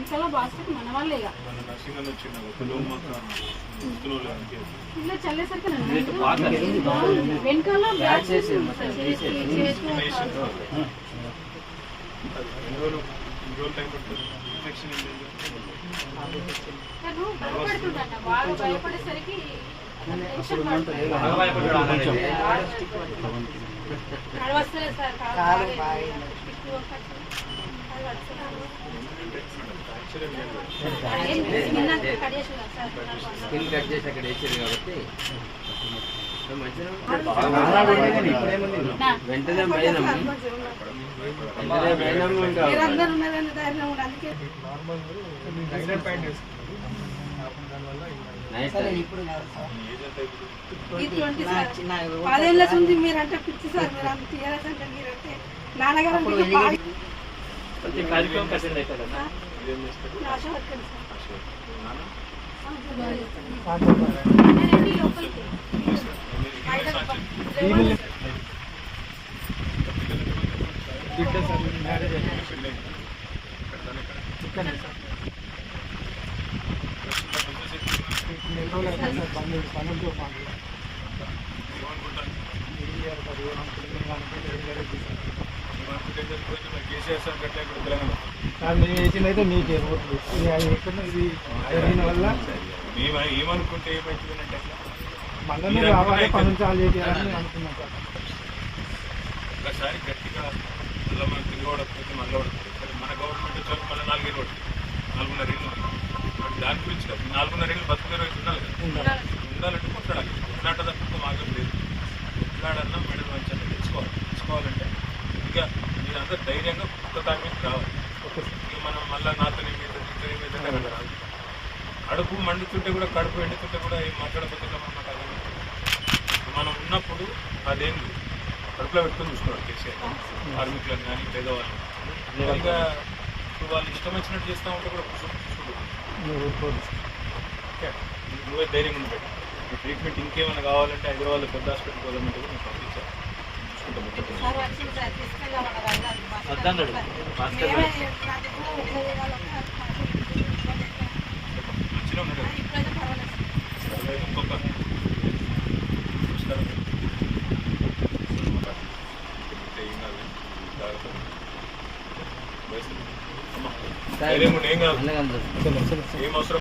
వెనకాల బాస్కెట్ మన వాళ్ళే ఇక ఇలా చల్లేసరికి వెనకాల భయపడుతుండ బాగా భయపడేసరికి నడవస్తలేదు సార్ స్కిన్ కట్ చేసి అక్కడ వేసేది కాబట్టి వెంటనే భయం పదేళ్ళ నుంచి మీరంటే పిచ్చి సార్ మీరు అంత టీఆర్ఎస్ అంటే మీరంటే నాన్నగారు కార్యక్రమం కట్టండి అయితే ఆశా వర్కర్ మేము వేసిందైతే మీకే ఓట్లు ఇది జరిగిన వల్ల ఏమనుకుంటే ఏమవుతుందంటే మళ్ళీ రావాలి పనులు చాలు చేయాలని అనుకున్నాం సార్. ఒకసారి గట్టిగా మళ్ళీ మనం తిరగబడకపోతే మళ్ళీ పడుతుంది. మన గవర్నమెంట్ వచ్చాక మళ్ళీ 4 ఏళ్ళు పడుతుంది, 4.5 ఏళ్ళు. దాని గురించి కాదు, 4.5 ఏళ్ళు బతుకునే రోజు ఉండాలి కదా. ఉండాలంటే కొట్లాడాలి. కొట్లాట తప్ప మార్గం లేదు. కొట్లాడన్నా మెడల్ మంచిగా తెచ్చుకోవాలంటే ఇంకా మీరందరూ ధైర్యంగా కొత్త దాని మీద రావాలి. ఇక మనం మళ్ళీ నాతో మీద రాదు. అడుపు మండుతుంటే కూడా కడుపు ఎండుతుంటే కూడా ఏం మాట్లాడకపోతే మనం ఉన్నప్పుడు అదేంటి కడుపులో పెట్టుకొని చూసుకోవాలి. కేసీఆర్ కార్మికులను కానీ పేదవాళ్ళు ఇంకా ఇప్పుడు వాళ్ళు ఇష్టం వచ్చినట్టు చేస్తూ ఉంటే కూడా చూసుకుంటారు. నువ్వే ధైర్యంగా ఉండబెట్టు. ఈ ట్రీట్మెంట్ ఇంకేమైనా కావాలంటే హైదరాబాద్లో పెద్ద హాస్పిటల్ పోదామంటే కూడా నేను పంపించాను. వద్దన్నాడు మంచిగా ఉన్నాడు. ఇంకొక ఏం కాదు, ఏం అవసరం.